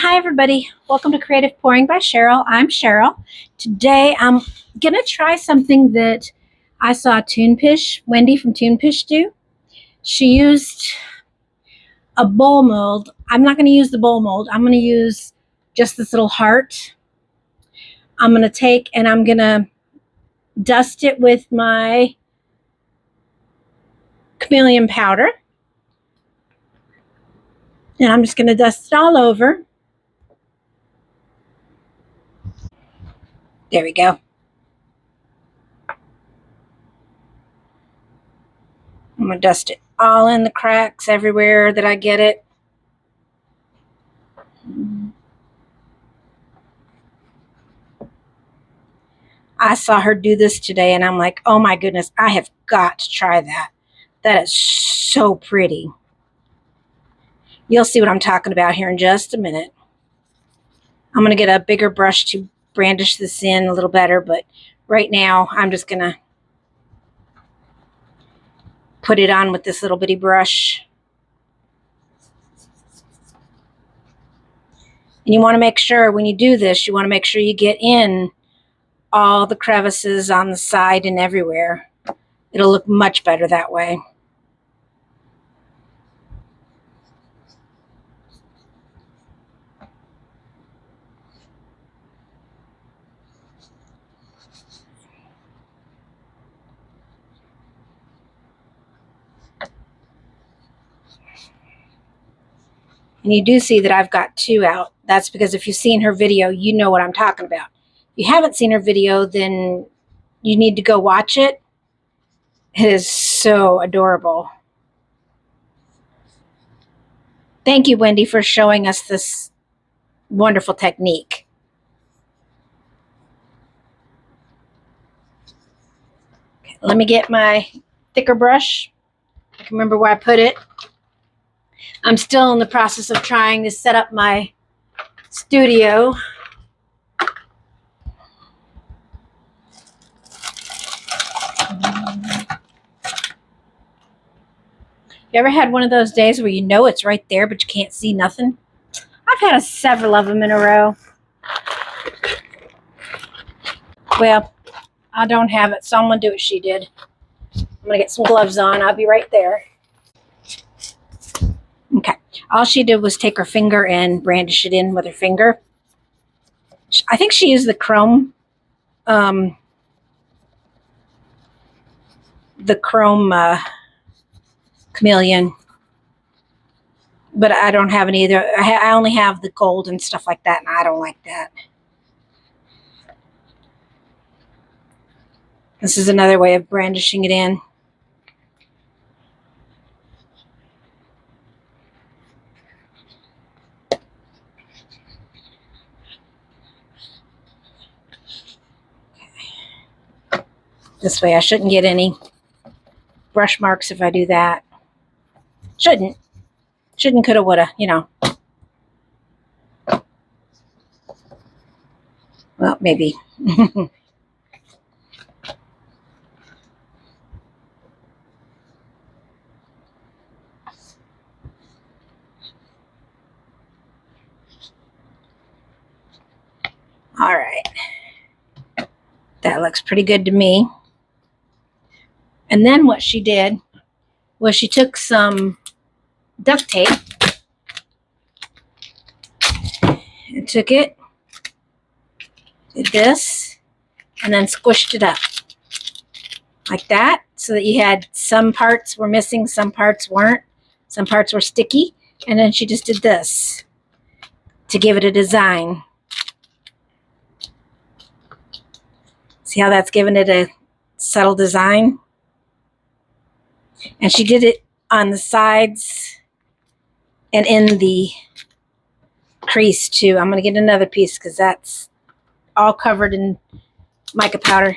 Hi everybody, welcome to Creative Pouring by Cheryl. I'm Cheryl. Today I'm gonna try something that I saw Toonpish, Wendy from Toonpish do. She used a bowl mold. I'm not gonna use the bowl mold. I'm gonna use just this little heart. I'm gonna take and I'm gonna dust it with my Chameleon powder. And I'm just gonna dust it all over. There we go. I'm going to dust it all in the cracks everywhere that I get it. I saw her do this today and I'm like, oh my goodness, I have got to try that. That is so pretty. You'll see what I'm talking about here in just a minute. I'm going to get a bigger brush to brandish this in a little better, but right now I'm just going to put it on with this little bitty brush. And you want to make sure when you do this, you want to make sure you get in all the crevices on the side and everywhere. It'll look much better that way. And you do see that I've got two out. That's because if you've seen her video, you know what I'm talking about. If you haven't seen her video, then you need to go watch it. It is so adorable. Thank you, Wendy, for showing us this wonderful technique. Okay, let me get my thicker brush. I can remember where I put it. I'm still in the process of trying to set up my studio. You ever had one of those days where you know it's right there, but you can't see nothing? I've had several of them in a row. Well, I don't have it, so I'm going to do what she did. I'm going to get some gloves on. I'll be right there. Okay. All she did was take her finger and brandish it in with her finger. I think she used the chrome Chameleon, but I don't have any either. I only have the gold and stuff like that, and I don't like that. This is another way of brandishing it in. Okay. This way I shouldn't get any brush marks if I do that. Shouldn't, coulda, woulda, you know. Well, maybe. All right. That looks pretty good to me. And then what she did was she took some duct tape and took it, did this, and then squished it up like that, so that you had some parts were missing, some parts weren't, some parts were sticky, and then she just did this to give it a design. See how that's given it a subtle design? And she did it on the sides and in the crease too. I'm going to get another piece because that's all covered in mica powder.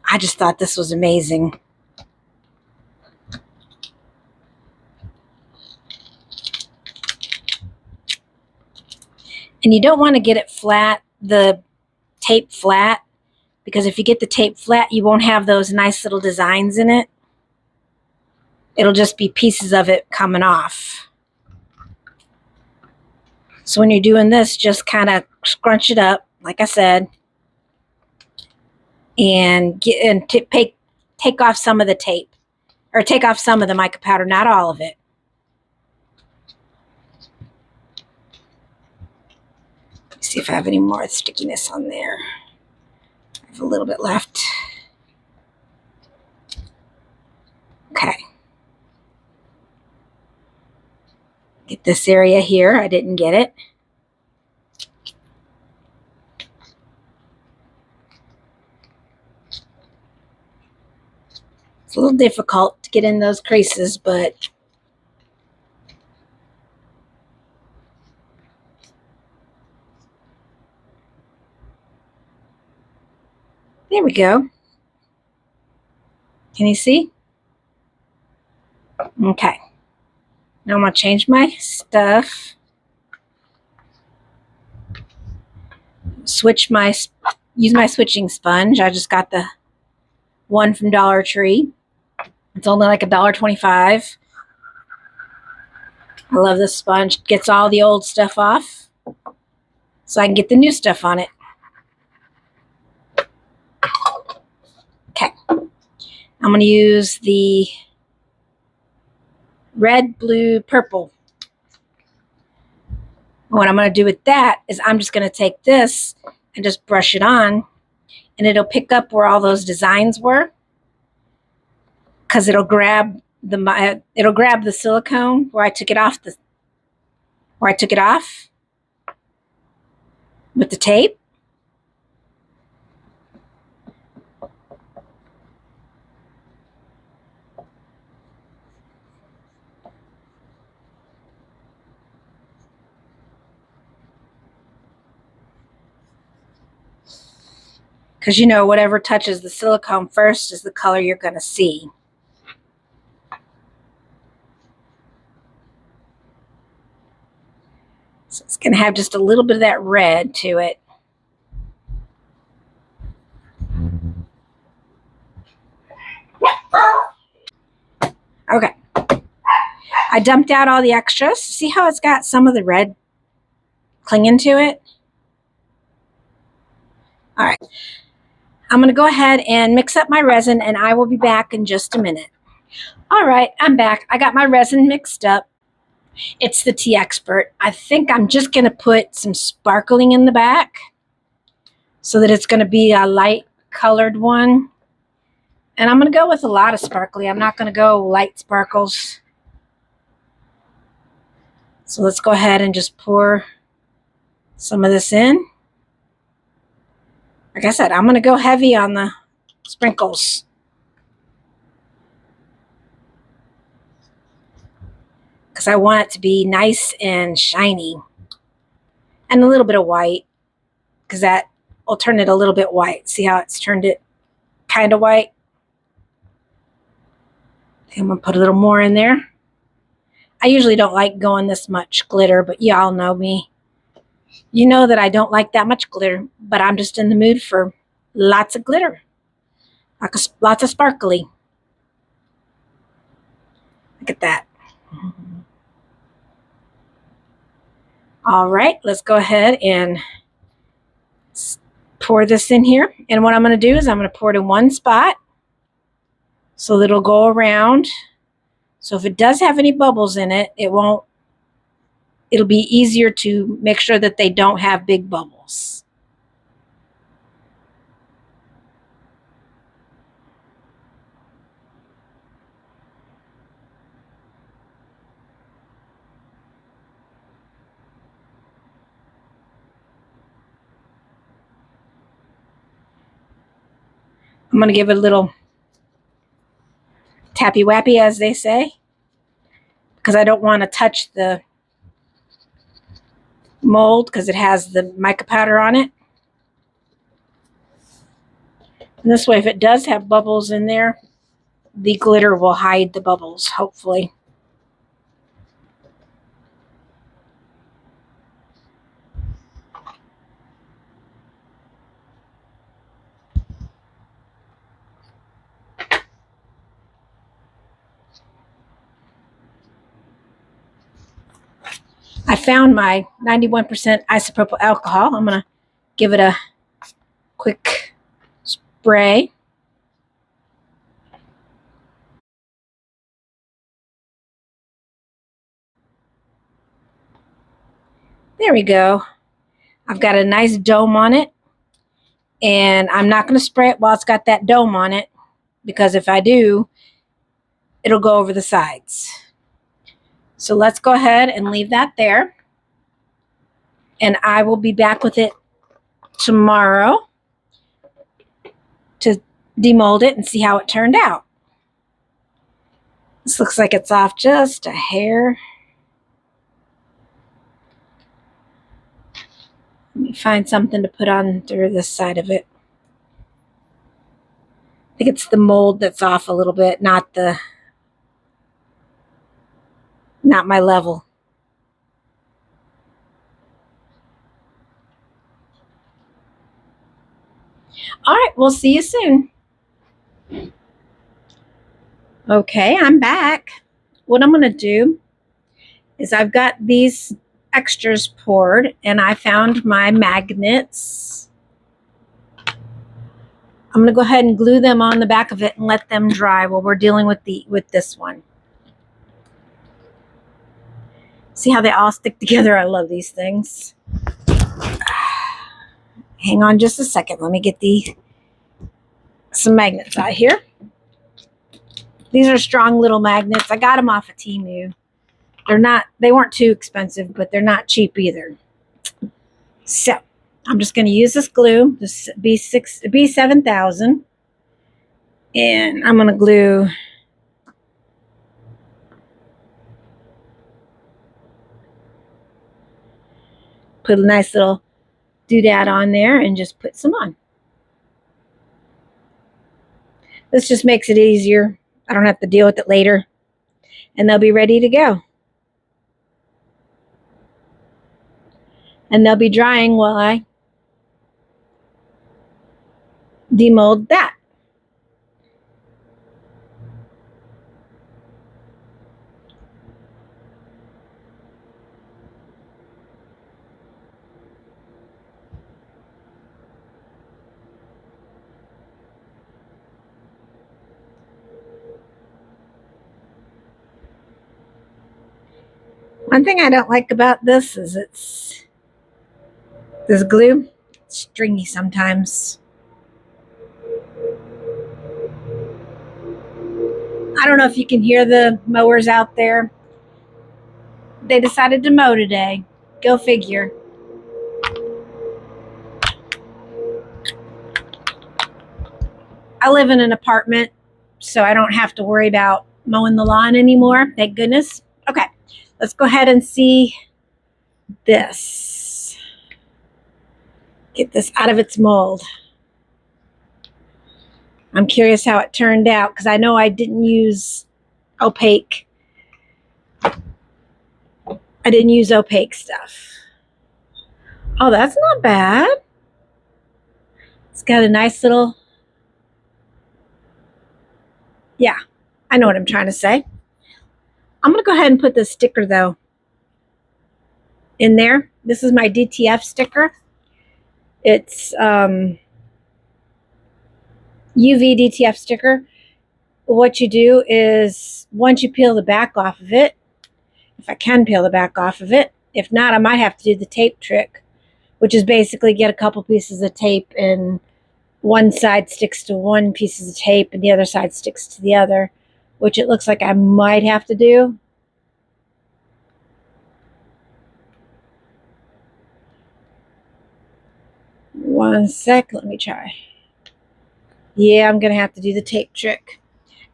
I just thought this was amazing. And you don't want to get it flat, the tape flat, because if you get the tape flat, you won't have those nice little designs in it. It'll just be pieces of it coming off. So when you're doing this, just kind of scrunch it up, like I said, and take off some of the tape, or take off some of the mica powder, not all of it. Let's see if I have any more stickiness on there. I have a little bit left. Okay. Get this area here. I didn't get it. It's a little difficult to get in those creases, but there we go. Can you see? Okay. Now I'm going to change my stuff. Use my switching sponge. I just got the one from Dollar Tree. It's only like $1.25. I love this sponge. It gets all the old stuff off, so I can get the new stuff on it. Okay. I'm going to use the red, blue, purple. What I'm going to do with that is I'm just going to take this and just brush it on, and it'll pick up where all those designs were, because it'll grab the silicone where I took it off with the tape. Because you know, whatever touches the silicone first is the color you're going to see. So it's going to have just a little bit of that red to it. Okay. I dumped out all the extras. See how it's got some of the red clinging to it? All right. I'm going to go ahead and mix up my resin, and I will be back in just a minute. All right, I'm back. I got my resin mixed up. It's the Teexpert. I think I'm just going to put some sparkling in the back so that it's going to be a light colored one. And I'm going to go with a lot of sparkly. I'm not going to go light sparkles. So let's go ahead and just pour some of this in. Like I said, I'm going to go heavy on the sprinkles. Because I want it to be nice and shiny. And a little bit of white. Because that will turn it a little bit white. See how it's turned it kind of white? I'm going to put a little more in there. I usually don't like going this much glitter, but y'all know me. You know that I don't like that much glitter, but I'm just in the mood for lots of glitter. Lots of sparkly. Look at that. All right, let's go ahead and pour this in here. And what I'm going to do is I'm going to pour it in one spot so that it'll go around. So if it does have any bubbles in it, it'll be easier to make sure that they don't have big bubbles. I'm going to give it a little tappy-wappy, as they say, because I don't want to touch the mold because it has the mica powder on it. And this way, if it does have bubbles in there, the glitter will hide the bubbles, hopefully. I found my 91% isopropyl alcohol. I'm going to give it a quick spray. There we go. I've got a nice dome on it. And I'm not going to spray it while it's got that dome on it, because if I do, it'll go over the sides. So let's go ahead and leave that there. And I will be back with it tomorrow to demold it and see how it turned out. This looks like it's off just a hair. Let me find something to put on through this side of it. I think it's the mold that's off a little bit, not my level. All right, we'll see you soon. Okay, I'm back. What I'm going to do is I've got these extras poured, and I found my magnets. I'm going to go ahead and glue them on the back of it and let them dry while we're dealing with this one. See how they all stick together? I love these things. Hang on just a second. Let me get some magnets out here. These are strong little magnets. I got them off of Temu. They weren't too expensive, but they're not cheap either. So I'm just going to use this glue, this B7000, and I'm going to glue put a nice little doodad on there and just put some on. This just makes it easier. I don't have to deal with it later, and they'll be ready to go. And they'll be drying while I demold that. One thing I don't like about this is this glue, it's stringy sometimes. I don't know if you can hear the mowers out there. They decided to mow today. Go figure. I live in an apartment, so I don't have to worry about mowing the lawn anymore. Thank goodness. Okay, let's go ahead and see this. Get this out of its mold. I'm curious how it turned out, because I know I didn't use opaque. I didn't use opaque stuff. Oh, that's not bad. It's got a nice little, yeah, I know what I'm trying to say. I'm going to go ahead and put this sticker, though, in there. This is my DTF sticker. It's UV DTF sticker. What you do is, once you peel the back off of it, if I can peel the back off of it, if not, I might have to do the tape trick, which is basically get a couple pieces of tape and one side sticks to one piece of tape and the other side sticks to the other, which it looks like I might have to do. One sec, let me try. Yeah, I'm going to have to do the tape trick.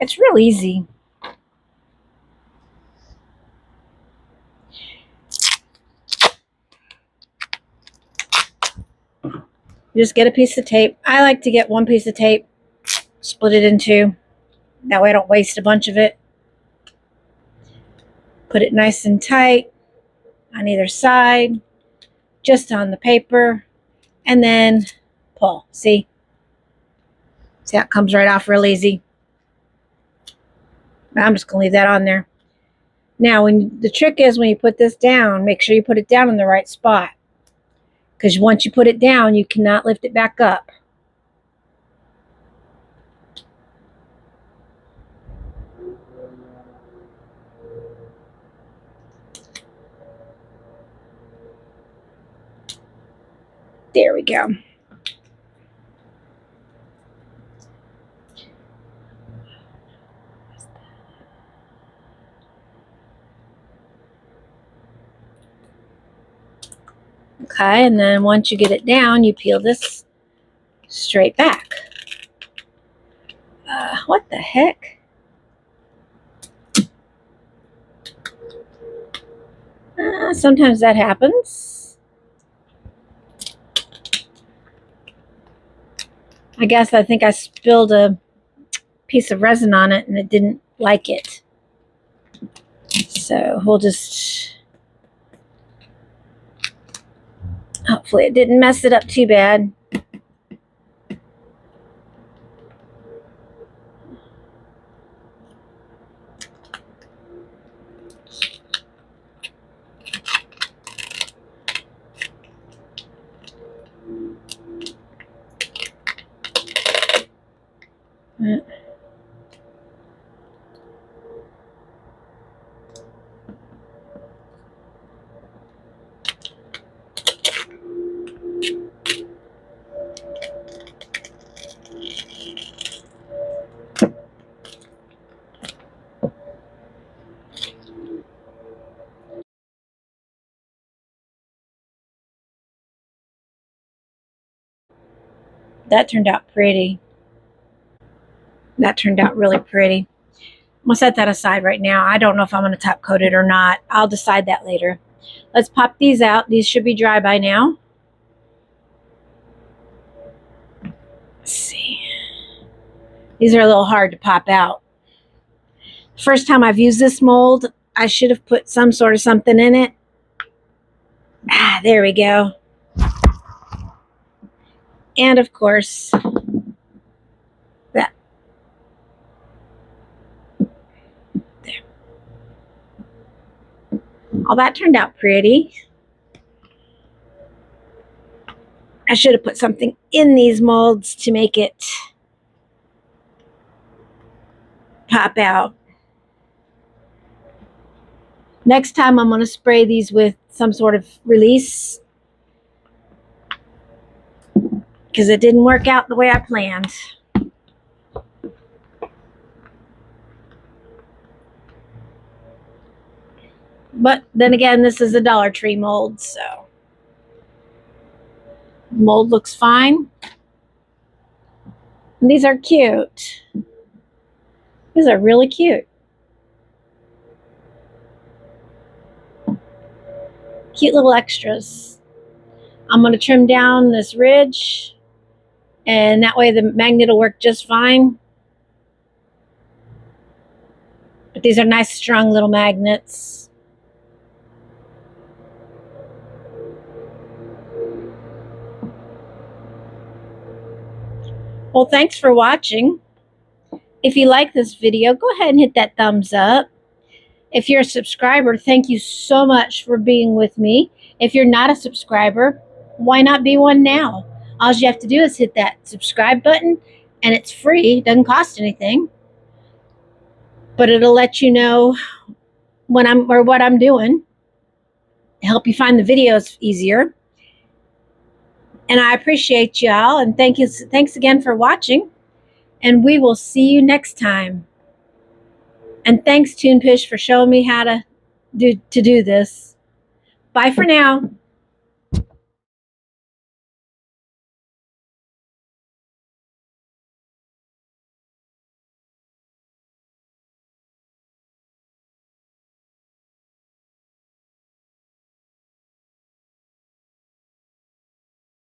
It's real easy. You just get a piece of tape. I like to get one piece of tape, split it in two. That way I don't waste a bunch of it. Put it nice and tight on either side, just on the paper, and then pull. See? See how it comes right off real easy? I'm just going to leave that on there. Now, the trick is when you put this down, make sure you put it down in the right spot. Because once you put it down, you cannot lift it back up. There we go. Okay, and then once you get it down, you peel this straight back. What the heck? Sometimes that happens. I think I spilled a piece of resin on it and it didn't like it. So we'll just... hopefully it didn't mess it up too bad. That turned out pretty. That turned out really pretty. I'm going to set that aside right now. I don't know if I'm going to top coat it or not. I'll decide that later. Let's pop these out. These should be dry by now. Let's see. These are a little hard to pop out. First time I've used this mold, I should have put some sort of something in it. There we go. And of course, that. There. All that turned out pretty. I should have put something in these molds to make it pop out. Next time I'm going to spray these with some sort of release, because it didn't work out the way I planned. But then again, this is a Dollar Tree mold, so mold looks fine. And these are cute. These are really cute. Cute little extras. I'm going to trim down this ridge, and that way the magnet will work just fine. But these are nice, strong little magnets. Well, thanks for watching. If you like this video, go ahead and hit that thumbs up. If you're a subscriber, thank you so much for being with me. If you're not a subscriber, why not be one now? All you have to do is hit that subscribe button, and it's free. It doesn't cost anything. But it'll let you know when what I'm doing, help you find the videos easier. And I appreciate y'all, and thanks again for watching. And we will see you next time. And thanks, Toonpish, for showing me how to do this. Bye for now.